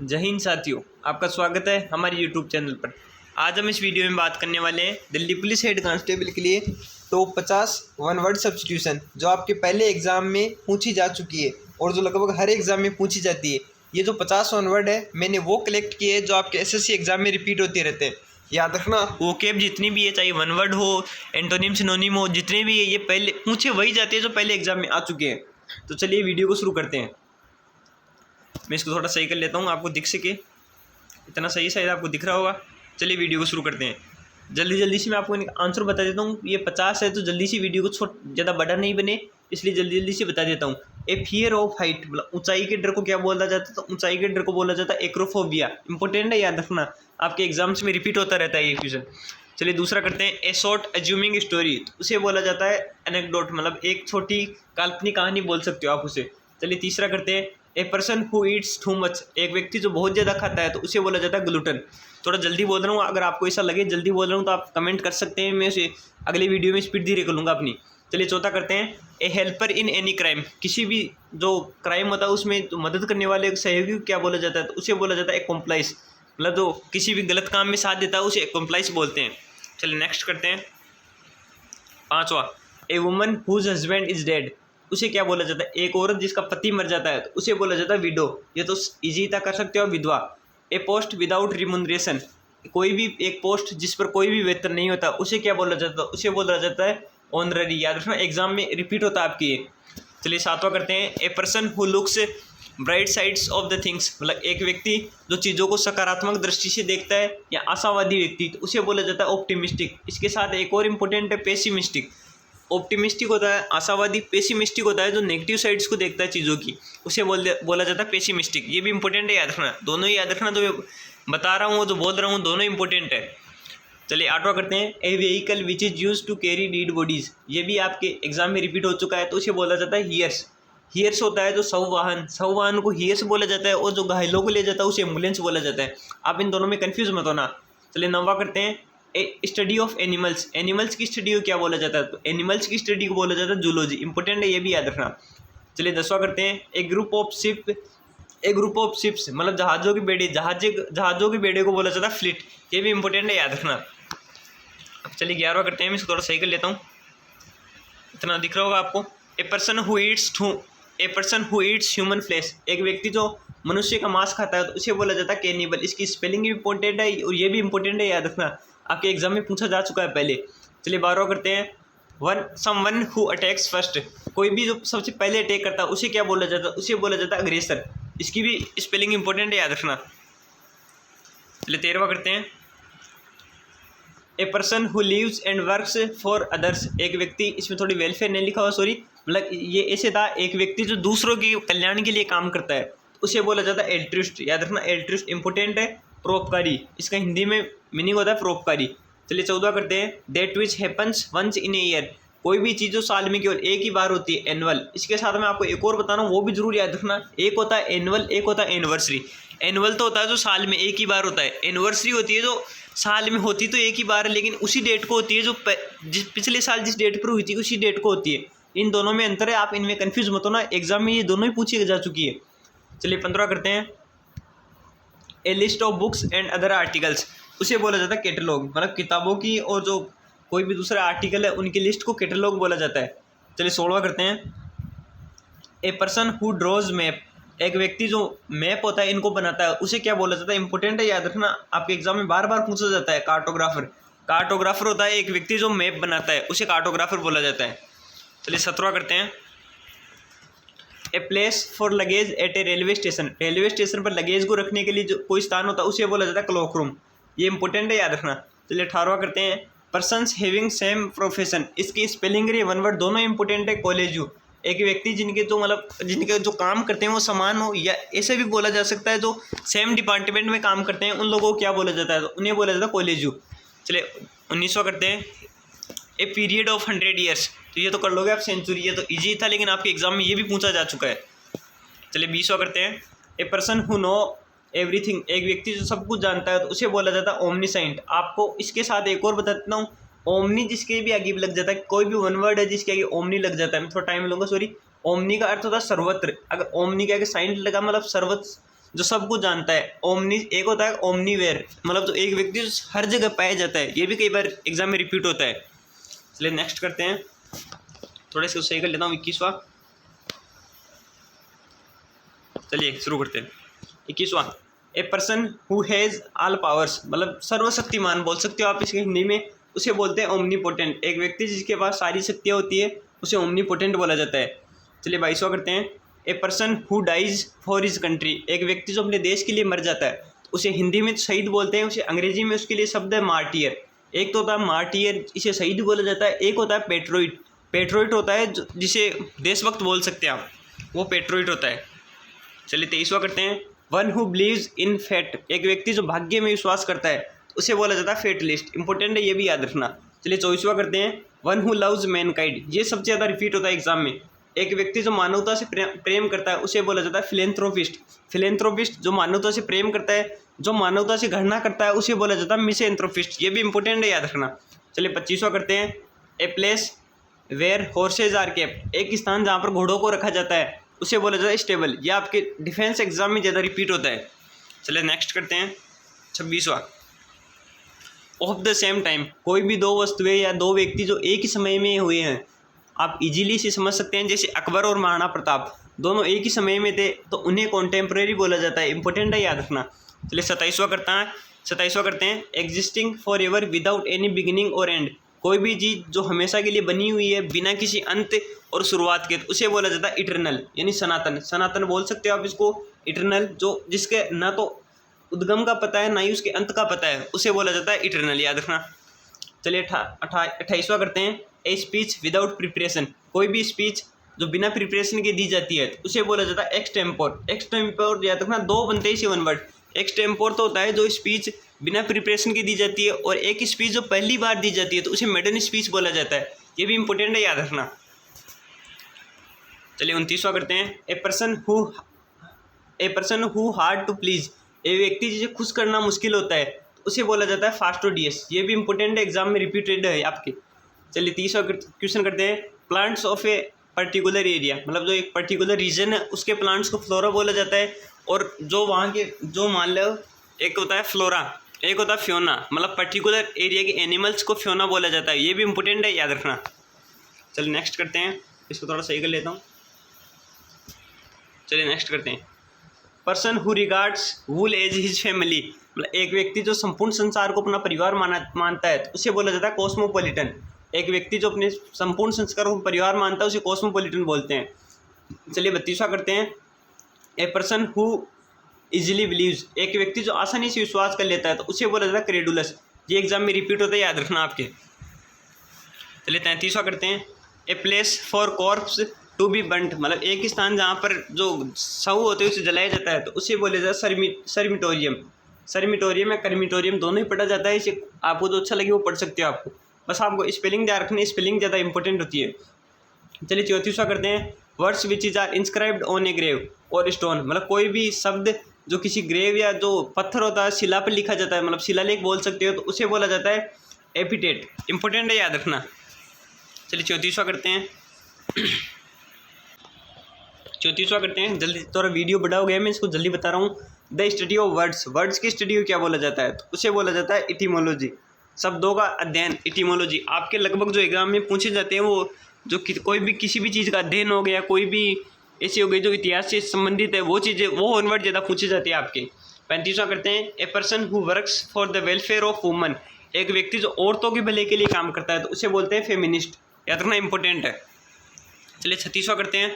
जय हिंद साथियों, आपका स्वागत है हमारे यूट्यूब चैनल पर। आज हम इस वीडियो में बात करने वाले हैं दिल्ली पुलिस हेड कांस्टेबल के लिए तो 50 वन वर्ड सब्स्टिट्यूशन जो आपके पहले एग्जाम में पूछी जा चुकी है और जो लगभग हर एग्जाम में पूछी जाती है। ये जो 50 वन वर्ड है मैंने वो कलेक्ट किए हैं जो आपके एसएससी एग्जाम में रिपीट होते रहते हैं। याद रखना, वो कैब जितनी भी है, चाहे वन वर्ड हो, एंटोनिम सिनोनिम हो, जितने भी है ये पहले पूछे वही जाते हैं जो पहले एग्जाम में आ चुके हैं। तो चलिए वीडियो को शुरू करते हैं। मैं इसको थोड़ा सही कर लेता हूँ, आपको दिख सके इतना सही शायद आपको दिख रहा होगा। चलिए वीडियो को शुरू करते हैं। जल्दी से मैं आपको आंसर बता देता हूँ। ये 50 है तो जल्दी से वीडियो को ज़्यादा बड़ा नहीं बने, इसलिए जल्दी से बता देता हूँ। ए फियर ऑफ हाइट, मतलब ऊंचाई के डर को क्या बोला जाता है? तो ऊंचाई के डर को बोला जाता है एक्रोफोबिया। इंपॉर्टेंट है, याद रखना, आपके एग्जाम्स में रिपीट होता रहता है ये क्वेश्चन। चलिए दूसरा करते हैं। ए शॉर्ट एज्यूमिंग स्टोरी, उसे बोला जाता है एनेक्डोट, मतलब एक छोटी काल्पनिक कहानी बोल सकते हो आप उसे। चलिए तीसरा करते हैं। A person who Yeats too much, एक व्यक्ति जो बहुत ज़्यादा खाता है तो उसे बोला जाता है ग्लूटन। थोड़ा जल्दी बोल रहा हूँ, अगर आपको ऐसा लगे जल्दी बोल रहा हूँ तो आप कमेंट कर सकते हैं, मैं उसे अगली वीडियो में स्पीड धीरे कर लूँगा अपनी। चलिए चौथा करते हैं। ए हेल्पर इन एनी क्राइम, किसी भी जो क्राइम होता है उसमें तो मदद करने वाले सहयोगी क्या बोला जाता है? तो उसे बोला जाता है एक्कम्प्लाइस, मतलब जो किसी भी गलत काम में साथ देता है उसे एक्कम्प्लाइस बोलते हैं। चलिए नेक्स्ट करते हैं। पाँचवा। A woman whose husband is dead, उसे क्या बोला जाता है? एक औरत जिसका पति मर जाता है तो उसे बोला जाता है विडो। ये तो इजी था, कर सकते हो विधवा। ए पोस्ट विदाउट रिमुनरेशन, कोई भी एक पोस्ट जिस पर कोई भी वेतन नहीं होता उसे क्या बोला जाता है? उसे बोला जाता है ऑनररी। याद रखना, एग्जाम में रिपीट होता है आपकी ये। चलिए सातवां करते हैं। A person who looks bright sides of the things, मतलब एक व्यक्ति जो चीज़ों को सकारात्मक दृष्टि से देखता है या आशावादी व्यक्ति, तो उसे बोला जाता है ऑप्टिमिस्टिक। इसके साथ एक और इम्पोर्टेंट है पेसिमिस्टिक। ऑप्टिमिस्टिक होता है आशावादी, पेसिमिस्टिक होता है जो नेगेटिव साइड्स को देखता है चीज़ों की, उसे बोला जाता है पेसिमिस्टिक। ये भी इंपॉर्टेंट है, याद रखना, दोनों ही याद रखना। जो मैं बता रहा हूँ जो बोल रहा हूँ दोनों इंपॉर्टेंट है। चलिए आठवां करते हैं। A vehicle which is use to carry dead bodies, ये भी आपके एग्जाम में रिपीट हो चुका है तो उसे बोला जाता है हियर्स। हियर्स होता है जो शववाहन को हियर्स बोला जाता है, और जो घायलों को ले जाता है उसे एम्बुलेंस बोला जाता है। आप इन दोनों में कन्फ्यूज मत होना। चलिए नौवां करते हैं। ए स्टडी ऑफ एनिमल्स, एनिमल्स की स्टडी को क्या बोला जाता है? तो एनिमल्स की स्टडी को बोला जाता है जूलॉजी। इंपॉर्टेंट है, ये भी याद रखना। चलिए 10वां करते हैं। ए ग्रुप ऑफ शिप्स, मतलब जहाज़ों के बेड़े को बोला जाता है फ्लीट। ये भी इंपॉर्टेंट है, याद रखना। अब चलिए 11वां करते हैं। मैं इसको थोड़ा सही कर लेता हूँ, इतना दिख रहा होगा आपको। A person who eats human flesh, एक व्यक्ति जो मनुष्य का मांस खाता है तो उसे बोला जाता है कैनिबल। इसकी स्पेलिंग भी इंपॉर्टेंट है और ये भी इंपॉर्टेंट है, याद रखना, आपके एग्जाम में पूछा जा चुका है पहले। चलिए 12वां करते हैं। समवन हु अटैक्स फर्स्ट, कोई भी जो सबसे पहले अटैक करता है उसे क्या बोला जाता है? उसे बोला जाता है अग्रेसर। इसकी भी स्पेलिंग इंपॉर्टेंट है, याद रखना। चलिए 13वां करते हैं। A person who lives and works for others, एक व्यक्ति, इसमें थोड़ी वेलफेयर नहीं लिखा हुआ, सॉरी, मतलब ये ऐसे था, एक व्यक्ति जो दूसरों के कल्याण के लिए काम करता है उसे बोला जाता है एल्ट्रिस्ट। याद रखना, एल्ट्रिस्ट इंपॉर्टेंट है। परोपकारी, इसका हिंदी में मीनिंग होता है परोपकारी। चलिए 14 करते हैं। That which happens once in a year, कोई भी चीज़ जो साल में केवल एक ही बार होती है, एनुअल। इसके साथ मैं आपको एक और बता रहा हूँ, वो भी जरूर याद रखना। एक होता है एनुअल, एक होता है एनिवर्सरी। एनुअल तो होता है जो साल में एक ही बार होता है, एनिवर्सरी होती है जो साल में होती तो एक ही बार है लेकिन उसी डेट को होती है जो पिछले साल जिस डेट पर हुई थी उसी डेट को होती है। इन दोनों में अंतर है, आप इनमें कन्फ्यूज मत होना, एग्जाम में ये दोनों ही पूछी जा चुकी है। चलिए 15 करते हैं। A list of books and other articles, उसे बोला जाता है कैटलॉग, मतलब किताबों की और जो कोई भी दूसरा आर्टिकल है उनकी लिस्ट को कैटलॉग बोला जाता है। चलिए 16 करते हैं। A person who draws map, एक व्यक्ति जो मैप होता है इनको बनाता है उसे क्या बोला जाता है? इंपॉर्टेंट है, याद रखना, आपके एग्जाम में बार बार पूछा जाता है। कार्टोग्राफर होता है एक व्यक्ति जो मैप बनाता है, उसे कार्टोग्राफर बोला जाता है। चलिए 17 करते हैं। A place for luggage at a railway station, railway station पर लगेज को रखने के लिए जो कोई स्थान होता है उसे बोला जाता है क्लॉक रूम। ये इंपॉर्टेंट है, याद रखना। चलिए 18वां करते हैं। पर्सन्स हैविंग सेम प्रोफेशन, इसकी स्पेलिंग और वन वर्ड दोनों इंपॉर्टेंट है। कॉलेज, एक व्यक्ति जिनके जो काम करते हैं वो समान हो, या ऐसे भी बोला जा सकता है जो सेम डिपार्टमेंट में काम करते हैं उन लोगों को क्या बोला जाता है? तो उन्हें बोला जाता है कॉलेज। चलिए 19वां करते हैं। ए पीरियड ऑफ 100 ईयर्स, तो ये तो कर लोगे आप सेंचुरी, ये तो इजी था लेकिन आपके एग्जाम में ये भी पूछा जा चुका है। चलिए 20वां करते हैं। A person who know everything, एक व्यक्ति जो सब कुछ जानता है तो उसे बोला जाता है ओमनीसाइंट। आपको इसके साथ एक और बता देता हूँ, ओमनी जिसके भी आगे लग जाता है, कोई भी वन वर्ड है जिसके आगे ओमनी लग जाता है, मैं थोड़ा टाइम लूँगा, सॉरी। ओमनी का अर्थ होता है सर्वत्र, अगर ओमनी के आगे साइंट लगा मतलब जो सब कुछ जानता है। ओमनी एक होता है ओमनीवेयर, मतलब जो एक व्यक्ति जो हर जगह पाया जाता है, ये भी कई बार एग्जाम में रिपीट होता है। चलिए नेक्स्ट करते हैं, थोड़ा इसको सही कर लेता हूँ। 21वां, चलिए शुरू करते हैं। 21वां, a person who has all powers, मतलब सर्वशक्तिमान बोल सकते हो आप इसके हिंदी में, उसे बोलते हैं ओमनीपोटेंट। एक व्यक्ति जिसके पास सारी शक्तियाँ होती है उसे ओमनीपोटेंट बोला जाता है। चलिए 22वां करते हैं। A person who dies for his country, एक व्यक्ति जो अपने देश के लिए मर जाता है उसे हिंदी में शहीद बोलते हैं, उसे अंग्रेजी में उसके लिए शब्द है मार्टियर। एक तो होता है मार्टियर, इसे शहीद बोला जाता है। एक होता है पेट्रोइट, पेट्रोइट होता है जिसे देशभक्त बोल सकते हैं आप, वो पेट्रोइट होता है। चलिए 23वां करते हैं। One who believes in fate, एक व्यक्ति जो भाग्य में विश्वास करता है उसे बोला जाता है फेटलिस्ट। इंपॉर्टेंट है, ये भी याद रखना। चलिए 24वां करते हैं। वन हु लव्स मैनकाइंड, ये सबसे ज़्यादा रिपीट होता है एग्जाम में। एक व्यक्ति जो मानवता से प्रेम करता है उसे बोला जाता है फिलेंथ्रोपिस्ट। फिलेंथ्रोपिस्ट जो मानवता से प्रेम करता है, जो मानवता से घृणा करता है उसे बोला जाता है मिसएंथ्रोपिस्ट। ये भी इंपॉर्टेंट है, याद रखना। चलिए 25वां करते हैं। A place where horses are kept, एक स्थान जहाँ पर घोड़ों को रखा जाता है उसे बोला जाता है स्टेबल। यह आपके डिफेंस एग्जाम में ज़्यादा रिपीट होता है। चलिए नेक्स्ट करते हैं 26वां। ऑफ द सेम टाइम, कोई भी दो वस्तुएं या दो व्यक्ति जो एक ही समय में हुए हैं, आप इजीली से समझ सकते हैं। जैसे अकबर और महाराणा प्रताप दोनों एक ही समय में थे तो उन्हें कॉन्टेम्प्रेरी बोला जाता है। इंपॉर्टेंट है, याद रखना। चलिए 27वां करते हैं। Existing for ever without any beginning और एंड, कोई भी चीज़ जो हमेशा के लिए बनी हुई है बिना किसी अंत और शुरुआत के, उसे बोला जाता है इटरनल, यानी सनातन। सनातन बोल सकते हो आप इसको, इटरनल, जो जिसके ना तो उद्गम का पता है ना ही उसके अंत का पता है, उसे बोला जाता है इटरनल, याद रखना। चलिए 28वां करते हैं। ए स्पीच विदाउट प्रिपरेशन, कोई भी स्पीच जो बिना प्रिपरेशन के दी जाती है तो उसे बोला जाता है एक्सटेम्पोर। एक्सटेम्पोर याद रखना, दो बनते हैं इसी वन वर्ड। एक्सटेम्पोर तो होता है जो स्पीच बिना प्रिपरेशन की दी जाती है, और एक स्पीच जो पहली बार दी जाती है तो उसे मेडन स्पीच बोला जाता है। ये भी इंपॉर्टेंट है, याद रखना। चलिए 29वां करते हैं। A person who hard to please, एक व्यक्ति जिसे खुश करना मुश्किल होता है तो उसे बोला जाता है फास्टोडियस। ये भी इंपॉर्टेंट है, एग्जाम में रिपीटेड है आपके। चलिए 30वां क्वेश्चन करते हैं। Plants of a particular area, मतलब जो एक पर्टिकुलर रीजन है उसके प्लांट्स को फ्लोरा बोला जाता है, और जो वहाँ के जो मान लो एक होता है फ्लोरा, एक होता है फ्योना, मतलब पर्टिकुलर एरिया के एनिमल्स को फ्योना बोला जाता है। ये भी इंपॉर्टेंट है, याद रखना। चलिए नेक्स्ट करते हैं, इसको थोड़ा सही कर लेता हूँ। चलिए नेक्स्ट करते हैं। Person who regards world as his family, मतलब एक व्यक्ति जो संपूर्ण संसार को अपना परिवार मानता है तो उसे बोला जाता है कॉस्मोपॉलिटन। एक व्यक्ति जो अपने संपूर्ण संस्कार को परिवार मानता है उसे कॉस्मोपॉलिटन बोलते हैं। चलिए 32वां करते हैं। A person who easily believes, एक व्यक्ति जो आसानी से विश्वास कर लेता है तो उसे बोला जाता है क्रेडुलस। ये एग्जाम में रिपीट होता है, याद रखना आपके। चलिए 33वां करते हैं। A place for corpse to be burned, मतलब एक स्थान जहाँ पर जो शव होते हैं उसे जलाया जाता है तो उसे बोला जाता है सर्मिटोरियम। सर्मिटोरियम या कर्मिटोरियम दोनों ही पढ़ा जाता है, इसे आपको जो अच्छा लगे वो पढ़ सकते हो। आपको बस आपको स्पेलिंग ध्यान रखनी, स्पेलिंग ज़्यादा इंपॉर्टेंट होती है। चलिए 34वां करते हैं। Words which is are inscribed on a grave or stone, मतलब कोई भी शब्द जो किसी ग्रेव या जो पत्थर होता है शिला पर लिखा जाता है, मतलब शिलालेख बोल सकते हो, तो उसे बोला जाता है एपिटेट। इंपॉर्टेंट है, याद रखना। चलिए 34वां करते हैं। 34वां करते हैं। जल्दी, थोड़ा वीडियो बड़ा हो गया, मैं इसको जल्दी बता रहा हूँ। The study of words, words की स्टडी को क्या बोला जाता है तो उसे बोला जाता है इटीमोलॉजी, शब्दों का अध्ययन, इटीमोलॉजी। आपके लगभग जो एग्जाम में पूछे जाते हैं वो जो कोई भी किसी भी चीज़ का अध्ययन हो गया, कोई भी ऐसी हो गई जो इतिहास से संबंधित है, वो चीज़ें, वो वर्ड ज़्यादा पूछी जाती है आपके। 35वां करते हैं। A person who works for the welfare of woman, एक व्यक्ति जो औरतों के भले के लिए काम करता है तो उसे बोलते हैं फेमिनिस्ट, याद रखना, इंपॉर्टेंट है। चलिए 36वां करते हैं।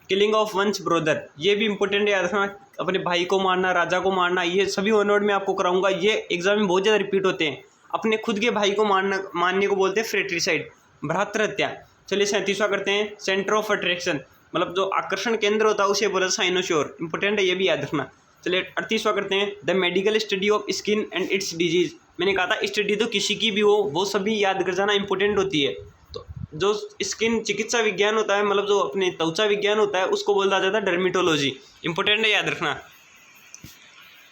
किलिंग ऑफ वंस ब्रदर, ये भी इंपॉर्टेंट है, याद रखना। अपने भाई को मारना, राजा को मारना, ये सभी वन वर्ड में आपको कराऊंगा, ये एग्जाम में बहुत ज़्यादा रिपीट होते हैं। अपने खुद के भाई को मारने को बोलते हैं फ्रेट्रिसाइड, भ्रातृ हत्या। चलिए 37वां करते हैं। सेंटर ऑफ अट्रैक्शन, मतलब जो आकर्षण केंद्र होता है उसे बोला साइनोश्योर, इंपॉर्टेंट है, ये भी याद रखना। चलिए 38वां करते हैं। The medical study of skin and it's disease, मैंने कहा था स्टडी तो किसी की भी हो वो सभी याद कर जाना इंपॉर्टेंट होती है। तो जो स्किन चिकित्सा विज्ञान होता है, मतलब जो अपने त्वचा विज्ञान होता है, उसको बोला जाता है डर्मेटोलॉजी, इंपॉर्टेंट है, याद रखना।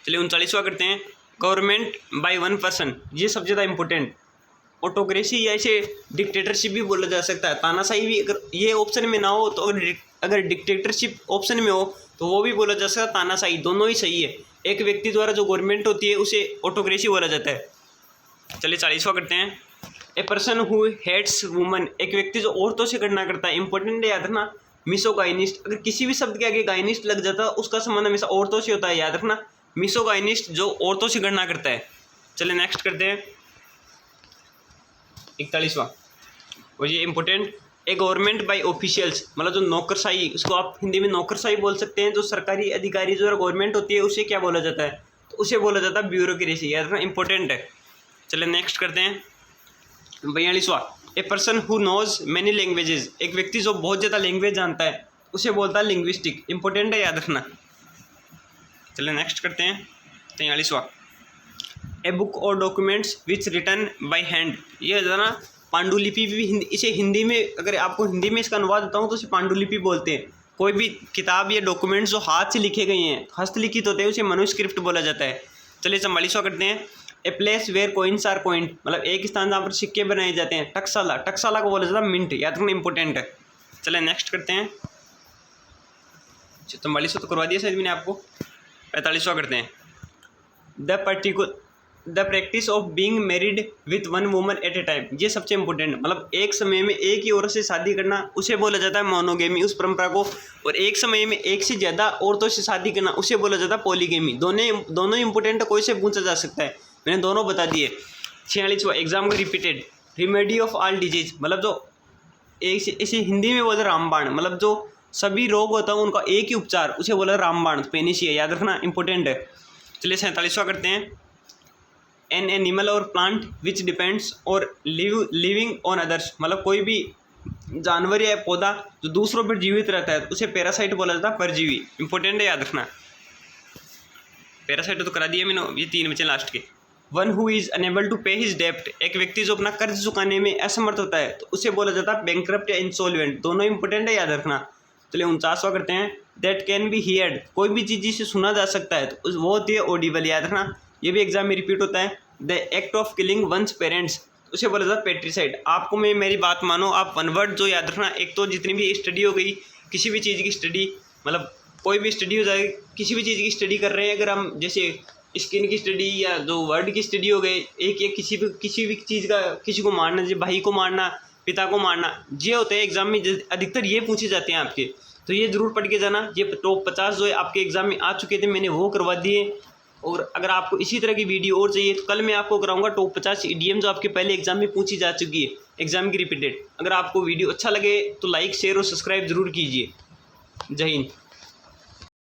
चलिए 39वां करते हैं। गवर्नमेंट बाय वन पर्सन, ये सबसे ज़्यादा इंपॉर्टेंट। ऑटोक्रेसी या इसे डिक्टेटरशिप भी बोला जा सकता है, तानाशाही भी। अगर ये ऑप्शन में ना हो तो अगर डिक्टेटरशिप ऑप्शन में हो तो वो भी बोला जा सकता है तानाशाही, दोनों ही सही है। एक व्यक्ति द्वारा जो गवर्नमेंट होती है उसे ऑटोक्रेसी बोला जाता है। चलिए 40वां करते हैं। A person who hates woman, एक व्यक्ति जो औरतों से गणना करता है। इंपॉर्टेंट है, याद रखना। मिसोगाइनिस्ट, अगर किसी भी शब्द के आगे गाइनिस्ट लग जाता है उसका संबंध हमेशा औरतों से होता है, याद रखना। मिसोगाइनिस्ट जो औरतों से गणना करता है। चलिए नेक्स्ट करते हैं 41वां, और ये important. A government by officials, मतलब जो नौकरशाही, उसको आप हिंदी में नौकरशाही बोल सकते हैं। जो सरकारी अधिकारी जो गवर्नमेंट होती है उसे क्या बोला जाता है? तो उसे बोला जाता है ब्यूरोक्रेसी, याद रखना, इंपॉर्टेंट है। चलिए नेक्स्ट करते हैं 42वां। A person who knows many languages, एक व्यक्ति जो बहुत ज़्यादा लैंग्वेज जानता है उसे बोलता है लिंग्विस्टिक, इंपॉर्टेंट है, याद रखना। चलिए नेक्स्ट करते हैं 43वां। A book or documents which written by hand, ये ना पांडुलिपि भी इसे हिंदी में, अगर आपको हिंदी में इसका अनुवाद बताऊँ तो इसे पांडुलिपि बोलते हैं। कोई भी किताब या डॉक्यूमेंट्स जो हाथ से लिखे गए हैं, हस्तलिखित होते हैं, उसे मनुस्क्रिप्ट बोला जाता है। चलिए 44वां करते हैं। A place where coins are coined, मतलब एक स्थान जहाँ पर सिक्के बनाए जाते हैं। टकसाला, टकसाला को बोला जाता है मिंट, याद रखना, इंपॉर्टेंट है। चलिए नेक्स्ट करते हैं। 44वां तो करवा दिया शायद मैंने आपको। 45वां करते हैं। The practice of being married with one woman at a time, ये सबसे इंपॉर्टेंट, मतलब एक समय में एक ही औरत से शादी करना उसे बोला जाता है मोनोगेमी, उस परंपरा को। और एक समय में एक से ज़्यादा औरतों से शादी करना उसे बोला जाता है पॉलीगेमी। दोनों इंपॉर्टेंट है, कोई से पूछा जा सकता है, मैंने दोनों बता दिए। 46वां एग्जाम में repeated. Remedy of all disease, मतलब जो एक इसे हिंदी में बोलते रामबाण, मतलब जो सभी रोग होता है उनका एक ही उपचार, उसे बोला रामबाण, पेनिसिया, याद रखना, इंपॉर्टेंट है। चलिए 47वां करते हैं। एन एनिमल और प्लांट विच डिपेंड्स और लिविंग ऑन अदर्स, मतलब कोई भी जानवर या पौधा जो दूसरों पर जीवित रहता है उसे पैरासाइट बोला जाता है, परजीवी, इंपॉर्टेंट है, याद रखना। पैरासाइट तो करा दिया मैंने, ये 3 बचे लास्ट के। One who is unable to pay his डेप्ट, एक व्यक्ति जो अपना कर्ज चुकाने में असमर्थ होता है तो उसे बोला जाता है बैंकरप्ट या इंसॉल्वेंट, दोनों इंपॉर्टेंट है, याद रखना। चलिए 49वां करते हैं। दैट कैन बी हियर्ड, कोई भी चीज़ जिसे सुना जा सकता है तो वो होती है ऑडिबल, याद रखना, ये भी एग्जाम में रिपीट होता है। The act of killing one's parents, उसे बोला जाता है पेट्रीसाइड। आपको मैं मेरी बात मानो, आप वन वर्ड जो याद रखना, एक तो जितनी भी स्टडी हो गई, किसी भी चीज़ की स्टडी, मतलब कोई भी स्टडी हो जाए, किसी भी चीज़ की स्टडी कर रहे हैं अगर हम, जैसे स्किन की स्टडी या जो वर्ड की स्टडी हो गई, एक किसी भी चीज़ का, किसी को मारना, जैसे भाई को मारना, पिता को मारना, ये होते हैं एग्जाम में अधिकतर ये पूछे जाते हैं आपके, तो ये ज़रूर पढ़ के जाना। ये टॉप 50 जो है आपके एग्जाम में आ चुके थे, मैंने वो करवा दिए। और अगर आपको इसी तरह की वीडियो और चाहिए तो कल मैं आपको कराऊंगा टॉप 50 ईडीएम जो आपके पहले एग्जाम में पूछी जा चुकी है, एग्जाम की रिपीटेड। अगर आपको वीडियो अच्छा लगे तो लाइक, शेयर और सब्सक्राइब जरूर कीजिए। जय हिंद।